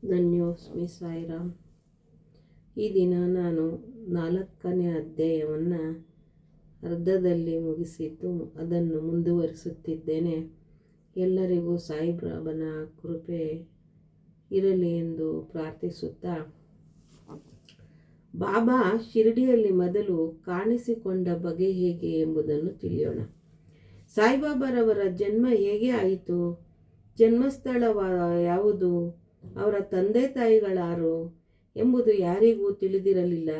ಧನ್ಯೋಸ್ಮಿ ಸಾಯಿರಾಮ್. ಈ ದಿನ ನಾನು 4ನೇ ಅಧ್ಯಾಯವನ್ನು ಅರ್ಧದಲ್ಲಿ ಮುಗಿಸಿದ್ದು ಅದನ್ನು ಮುಂದುವರಿಸುತ್ತಿದ್ದೇನೆ. ಎಲ್ಲರಿಗೂ ಸಾಯಿಬಾಬನ ಕೃಪೆ ಇರಲಿ ಎಂದು ಪ್ರಾರ್ಥಿಸುತ್ತಾ, ಬಾಬಾ ಶಿರ್ಡಿಯಲ್ಲಿ ಮೊದಲು ಕಾಣಿಸಿಕೊಂಡ ಬಗೆ ಹೇಗೆ ಎಂಬುದನ್ನು ತಿಳಿಯೋಣ. ಸಾಯಿಬಾಬಾರವರ ಜನ್ಮ ಹೇಗೆ ಆಯಿತು? ಜನ್ಮಸ್ಥಳ ಯಾವುದು? ಅವರ ತಂದೆ ತಾಯಿಗಳಾರು ಎಂಬುದು ಯಾರಿಗೂ ತಿಳಿದಿರಲಿಲ್ಲ.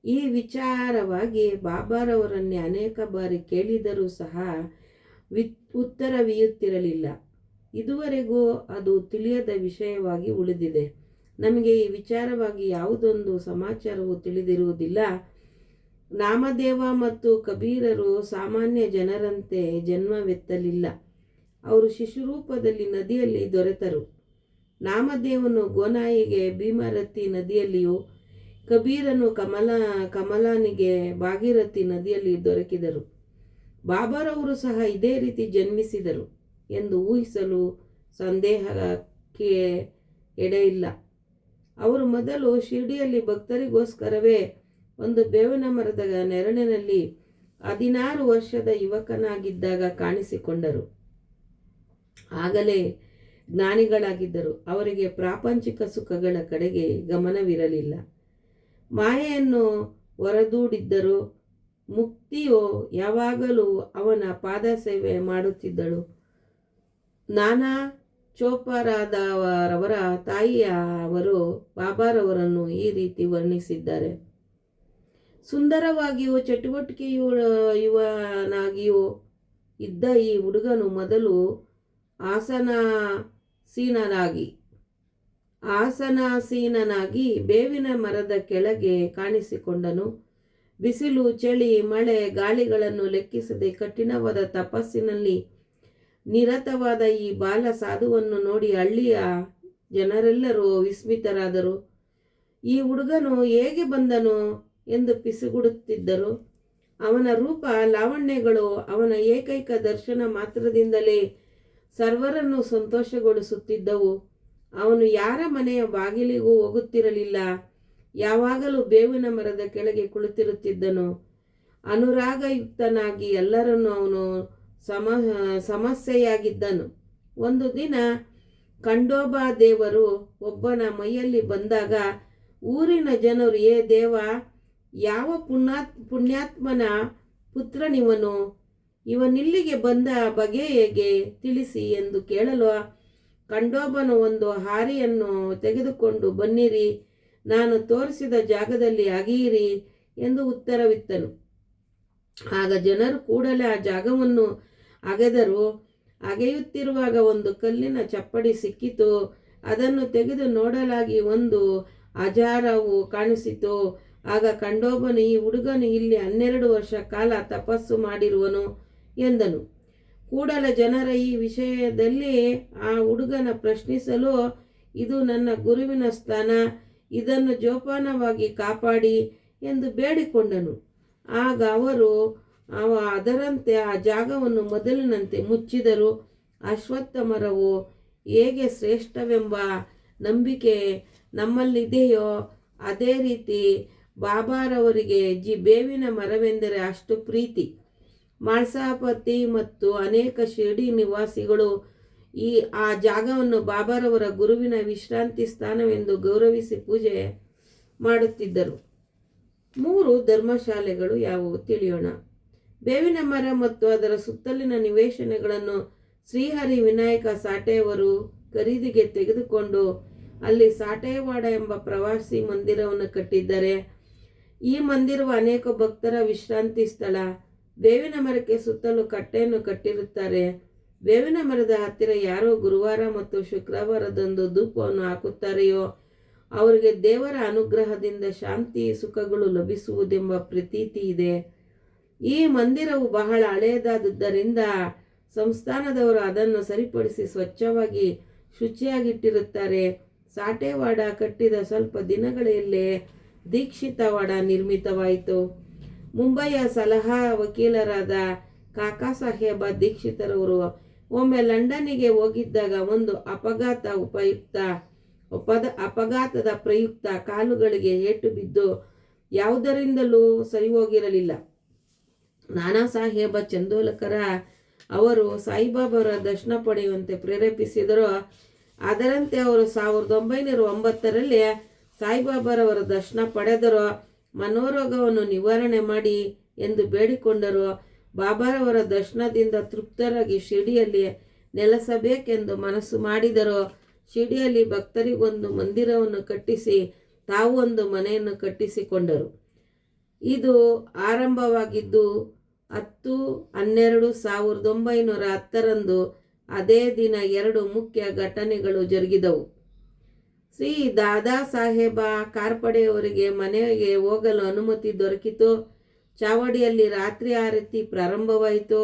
ಈ ವಿಚಾರವಾಗಿ ಬಾಬಾರವರನ್ನೇ ಅನೇಕ ಬಾರಿ ಕೇಳಿದರೂ ಸಹ ಉತ್ತರವಿಯುತ್ತಿರಲಿಲ್ಲ. ಇದುವರೆಗೂ ಅದು ತಿಳಿಯದ ವಿಷಯವಾಗಿ ಉಳಿದಿದೆ. ನಮಗೆ ಈ ವಿಚಾರವಾಗಿ ಯಾವುದೊಂದು ಸಮಾಚಾರವೂ ತಿಳಿದಿರುವುದಿಲ್ಲ. ನಾಮದೇವ ಮತ್ತು ಕಬೀರರು ಸಾಮಾನ್ಯ ಜನರಂತೆ ಜನ್ಮವೆತ್ತಲಿಲ್ಲ. ಅವರು ಶಿಶುರೂಪದಲ್ಲಿ ನದಿಯಲ್ಲಿ ದೊರೆತರು. ನಾಮದೇವನು ಗೋನಾಯಿಗೆ ಭೀಮರತಿ ನದಿಯಲ್ಲಿಯೂ, ಕಬೀರನು ಕಮಲಾನಿಗೆ ಭಾಗೀರಥಿ ನದಿಯಲ್ಲಿ ದೊರಕಿದರು. ಬಾಬಾರವರು ಸಹ ಇದೇ ರೀತಿ ಜನ್ಮಿಸಿದರು ಎಂದು ಊಹಿಸಲು ಸಂದೇಹಕ್ಕೆ ಎಡೆಯಿಲ್ಲ. ಅವರು ಮೊದಲು ಶಿರ್ಡಿಯಲ್ಲಿ ಭಕ್ತರಿಗೋಸ್ಕರವೇ ಒಂದು ಬೇವಿನ ಮರದ ನೆರಳಿನಲ್ಲಿ 16 ವರ್ಷದ ಯುವಕನಾಗಿದ್ದಾಗ ಕಾಣಿಸಿಕೊಂಡರು. ಆಗಲೇ ಜ್ಞಾನಿಗಳಾಗಿದ್ದರು. ಅವರಿಗೆ ಪ್ರಾಪಂಚಿಕ ಸುಖಗಳ ಕಡೆಗೆ ಗಮನವಿರಲಿಲ್ಲ. ಮಾಯೆಯನ್ನು ಹೊರದೂಡಿದ್ದರು. ಮುಕ್ತಿಯು ಯಾವಾಗಲೂ ಅವನ ಪಾದ ಸೇವೆ ಮಾಡುತ್ತಿದ್ದಳು. ನಾನಾ ಚೋಪರಾದವರ ತಾಯಿಯವರು ಬಾಬಾರವರನ್ನು ಈ ರೀತಿ ವರ್ಣಿಸಿದ್ದಾರೆ. ಸುಂದರವಾಗಿಯೂ ಚಟುವಟಿಕೆಯುವನಾಗಿಯೂ ಇದ್ದ ಈ ಹುಡುಗನು ಮೊದಲು ಆಸನಾಸೀನನಾಗಿ ಬೇವಿನ ಮರದ ಕೆಳಗೆ ಕಾಣಿಸಿಕೊಂಡನು. ಬಿಸಿಲು, ಚಳಿ, ಮಳೆ, ಗಾಳಿಗಳನ್ನು ಲೆಕ್ಕಿಸದೆ ಕಠಿಣವಾದ ತಪಸ್ಸಿನಲ್ಲಿ ನಿರತವಾದ ಈ ಬಾಲ ಸಾಧುವನ್ನು ನೋಡಿ ಹಳ್ಳಿಯ ಜನರೆಲ್ಲರೂ ವಿಸ್ಮಿತರಾದರು. ಈ ಹುಡುಗನು ಹೇಗೆ ಬಂದನು ಎಂದು ಪಿಸುಗುಡುತ್ತಿದ್ದರು. ಅವನ ರೂಪ ಲಾವಣ್ಯಗಳು ಅವನ ಏಕೈಕ ದರ್ಶನ ಮಾತ್ರದಿಂದಲೇ ಸರ್ವರನ್ನು ಸಂತೋಷಗೊಳಿಸುತ್ತಿದ್ದವು. ಅವನು ಯಾರ ಮನೆಯ ಬಾಗಿಲಿಗೂ ಹೋಗುತ್ತಿರಲಿಲ್ಲ. ಯಾವಾಗಲೂ ಬೇವಿನ ಮರದ ಕೆಳಗೆ ಕುಳಿತಿರುತ್ತಿದ್ದನು. ಅನುರಾಗಯುಕ್ತನಾಗಿ ಎಲ್ಲರನ್ನೂ ಅವನು ಸಮಸ್ಯೆಯಾಗಿದ್ದನು. ಒಂದು ದಿನ ಖಂಡೋಬಾ ದೇವರು ಒಬ್ಬನ ಮೈಯಲ್ಲಿ ಬಂದಾಗ ಊರಿನ ಜನರು, ಏ ದೇವ, ಯಾವ ಪುಣ್ಯಾತ್ಮನ ಪುತ್ರನಿವನು? ಇವನಿಲ್ಲಿಗೆ ಬಂದ ಬಗೆ ಹೇಗೆ ತಿಳಿಸಿ ಎಂದು ಕೇಳಲು, ಖಂಡೋಬನು ಒಂದು ಹಾರಿಯನ್ನು ತೆಗೆದುಕೊಂಡು ಬನ್ನಿರಿ, ನಾನು ತೋರಿಸಿದ ಜಾಗದಲ್ಲಿ ಅಗೆಯಿರಿ ಎಂದು ಉತ್ತರವಿತ್ತನು. ಆಗ ಜನರು ಕೂಡಲೇ ಆ ಜಾಗವನ್ನು ಅಗೆದರು. ಅಗೆಯುತ್ತಿರುವಾಗ ಒಂದು ಕಲ್ಲಿನ ಚಪ್ಪಡಿ ಸಿಕ್ಕಿತು. ಅದನ್ನು ತೆಗೆದು ನೋಡಲಾಗಿ ಒಂದು ಅಜಾರವು ಕಾಣಿಸಿತು. ಆಗ ಖಂಡೋಬನು, ಈ ಹುಡುಗನು ಇಲ್ಲಿ 12 ವರ್ಷ ಕಾಲ ತಪಸ್ಸು ಮಾಡಿರುವನು ಎಂದನು. ಕೂಡಲೇ ಜನರ ಈ ವಿಷಯದಲ್ಲಿ ಆ ಹುಡುಗನ ಪ್ರಶ್ನಿಸಲು, ಇದು ನನ್ನ ಗುರುವಿನ ಸ್ಥಾನ, ಇದನ್ನು ಜೋಪಾನವಾಗಿ ಕಾಪಾಡಿ ಎಂದು ಬೇಡಿಕೊಂಡನು. ಆಗ ಅವರು ಅದರಂತೆ ಆ ಜಾಗವನ್ನು ಮೊದಲಿನಂತೆ ಮುಚ್ಚಿದರು. ಅಶ್ವತ್ಥ ಮರವು ಹೇಗೆ ಶ್ರೇಷ್ಠವೆಂಬ ನಂಬಿಕೆ ನಮ್ಮಲ್ಲಿದೆಯೋ ಅದೇ ರೀತಿ ಬಾಬಾರವರಿಗೆ ಬೇವಿನ ಮರವೆಂದರೆ ಅಷ್ಟು ಪ್ರೀತಿ. ಮಾಳ್ಸಾಪತಿ ಮತ್ತು ಅನೇಕ ಶಿರ್ಡಿ ನಿವಾಸಿಗಳು ಆ ಜಾಗವನ್ನು ಬಾಬಾರವರ ಗುರುವಿನ ವಿಶ್ರಾಂತಿ ಸ್ಥಾನವೆಂದು ಗೌರವಿಸಿ ಪೂಜೆ ಮಾಡುತ್ತಿದ್ದರು. 3 ಧರ್ಮಶಾಲೆಗಳು ಯಾವುವು ತಿಳಿಯೋಣ. ಬೇವಿನ ಮರ ಮತ್ತು ಅದರ ಸುತ್ತಲಿನ ನಿವೇಶನಗಳನ್ನು ಶ್ರೀಹರಿ ವಿನಾಯಕ ಸಾಟೆಯವರು ಖರೀದಿಗೆ ತೆಗೆದುಕೊಂಡು ಅಲ್ಲಿ ಸಾಟೆವಾಡ ಎಂಬ ಪ್ರವಾಸಿ ಮಂದಿರವನ್ನು ಕಟ್ಟಿದ್ದಾರೆ. ಈ ಮಂದಿರವು ಅನೇಕ ಭಕ್ತರ ವಿಶ್ರಾಂತಿ ಸ್ಥಳ. ಬೇವಿನ ಮರಕ್ಕೆ ಸುತ್ತಲೂ ಕಟ್ಟೆಯನ್ನು ಕಟ್ಟಿರುತ್ತಾರೆ. ಬೇವಿನ ಮರದ ಹತ್ತಿರ ಯಾರೋ ಗುರುವಾರ ಮತ್ತು ಶುಕ್ರವಾರದಂದು ಧೂಪವನ್ನು ಹಾಕುತ್ತಾರೆಯೋ ಅವರಿಗೆ ದೇವರ ಅನುಗ್ರಹದಿಂದ ಶಾಂತಿ ಸುಖಗಳು ಲಭಿಸುವುದೆಂಬ ಪ್ರತೀತಿ ಇದೆ. ಈ ಮಂದಿರವು ಬಹಳ ಹಳೆಯದಾದುದರಿಂದ ಸಂಸ್ಥಾನದವರು ಅದನ್ನು ಸರಿಪಡಿಸಿ ಸ್ವಚ್ಛವಾಗಿ ಶುಚಿಯಾಗಿಟ್ಟಿರುತ್ತಾರೆ. ಸಾಟೆವಾಡ ಕಟ್ಟಿದ ಸ್ವಲ್ಪ ದಿನಗಳಲ್ಲೇ ದೀಕ್ಷಿತವಾಡ ನಿರ್ಮಿತವಾಯಿತು. ಮುಂಬಯಿಯ ಸಲಹಾ ವಕೀಲರಾದ ಕಾಕಾ ಸಾಹೇಬ ದೀಕ್ಷಿತರವರು ಒಮ್ಮೆ ಲಂಡನ್ನಿಗೆ ಹೋಗಿದ್ದಾಗ ಒಂದು ಅಪಘಾತ ಉಪಯುಕ್ತ ಅಪಘಾತದ ಪ್ರಯುಕ್ತ ಕಾಲುಗಳಿಗೆ ಏಟು ಬಿದ್ದು ಯಾವುದರಿಂದಲೂ ಸರಿ ಹೋಗಿರಲಿಲ್ಲ. ನಾನಾ ಸಾಹೇಬ ಚಂದೋಲಕರ ಅವರು ಸಾಯಿಬಾಬಾವರ ದರ್ಶನ ಪಡೆಯುವಂತೆ ಪ್ರೇರೇಪಿಸಿದರು. ಅದರಂತೆ ಅವರು 1909ರಲ್ಲಿ ಸಾಯಿಬಾಬಾರವರ ದರ್ಶನ ಪಡೆದರು. ಮನೋರೋಗವನ್ನು ನಿವಾರಣೆ ಮಾಡಿ ಎಂದು ಬೇಡಿಕೊಂಡರು. ಬಾಬಾರವರ ದರ್ಶನದಿಂದ ತೃಪ್ತರಾಗಿ ಶಿರ್ಡಿಯಲ್ಲಿ ನೆಲೆಸಬೇಕೆಂದು ಮನಸ್ಸು ಮಾಡಿದರು. ಶಿರ್ಡಿಯಲ್ಲಿ ಭಕ್ತರಿಗೊಂದು ಮಂದಿರವನ್ನು ಕಟ್ಟಿಸಿ ತಾವು ಒಂದು ಮನೆಯನ್ನು ಕಟ್ಟಿಸಿಕೊಂಡರು. ಇದು ಆರಂಭವಾಗಿದ್ದು 10/12/1910ರಂದು. ಅದೇ ದಿನ 2 ಮುಖ್ಯ ಘಟನೆಗಳು ಜರುಗಿದವು. ಶ್ರೀ ದಾದಾ ಸಾಹೇಬ ಕಾರ್ಪಡೆಯವರಿಗೆ ಮನೆಗೆ ಹೋಗಲು ಅನುಮತಿ ದೊರಕಿತು. ಚಾವಡಿಯಲ್ಲಿ ರಾತ್ರಿ ಆರತಿ ಪ್ರಾರಂಭವಾಯಿತು.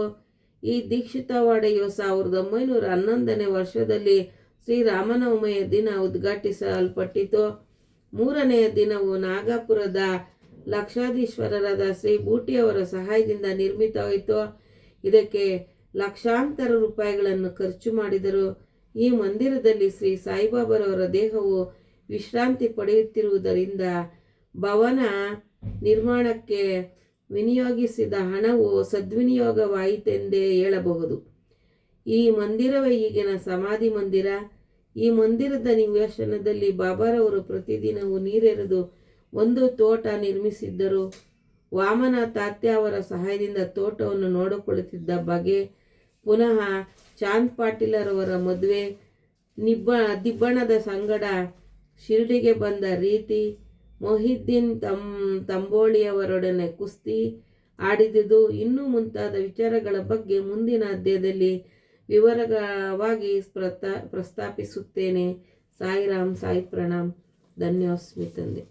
ಈ ದೀಕ್ಷಿತವಾಡೆಯು 1911ನೇ ವರ್ಷದಲ್ಲಿ ಶ್ರೀರಾಮನವಮಿಯ ದಿನ ಉದ್ಘಾಟಿಸಲ್ಪಟ್ಟಿತು. 3ನೆಯ ದಿನವು ನಾಗಪುರದ ಲಕ್ಷಾಧೀಶ್ವರರಾದ ಶ್ರೀ ಬೂಟಿಯವರ ಸಹಾಯದಿಂದ ನಿರ್ಮಿತವಾಯಿತು. ಇದಕ್ಕೆ ಲಕ್ಷಾಂತರ ರೂಪಾಯಿಗಳನ್ನು ಖರ್ಚು ಮಾಡಿದರು. ಈ ಮಂದಿರದಲ್ಲಿ ಶ್ರೀ ಸಾಯಿಬಾಬಾರವರ ದೇಹವು ವಿಶ್ರಾಂತಿ ಪಡೆಯುತ್ತಿರುವುದರಿಂದ ಭವನ ನಿರ್ಮಾಣಕ್ಕೆ ವಿನಿಯೋಗಿಸಿದ ಹಣವು ಸದ್ವಿನಿಯೋಗವಾಯಿತೆಂದೇ ಹೇಳಬಹುದು. ಈ ಮಂದಿರವೇ ಈಗಿನ ಸಮಾಧಿ ಮಂದಿರ. ಈ ಮಂದಿರದ ನಿವೇಶನದಲ್ಲಿ ಬಾಬಾರವರು ಪ್ರತಿದಿನವೂ ನೀರೆರೆದು ಒಂದು ತೋಟ ನಿರ್ಮಿಸಿದ್ದರು. ವಾಮನ ತಾತ್ಯ ಅವರ ಸಹಾಯದಿಂದ ತೋಟವನ್ನು ನೋಡಿಕೊಳ್ಳುತ್ತಿದ್ದ ಬಗೆ, ಪುನಃ ಚಾಂದ್ ಪಾಟೀಲರವರ ಮದುವೆ, ದಿಬ್ಬಣದ ಸಂಗಡ ಶಿರ್ಡಿಗೆ ಬಂದ ರೀತಿ, ಮೊಹಿದ್ದೀನ್ ತಂಬೋಳಿಯವರೊಡನೆ ಕುಸ್ತಿ ಆಡಿದುದು, ಇನ್ನೂ ಮುಂತಾದ ವಿಚಾರಗಳ ಬಗ್ಗೆ ಮುಂದಿನ ಅಧ್ಯಾಯದಲ್ಲಿ ವಿವರವಾಗಿ ಪ್ರಸ್ತಾಪಿಸುತ್ತೇನೆ. ಸಾಯಿರಾಮ್, ಸಾಯಿ ಪ್ರಣಾಮ್. ಧನ್ಯೋಸ್ಮಿ ತಂದೆ.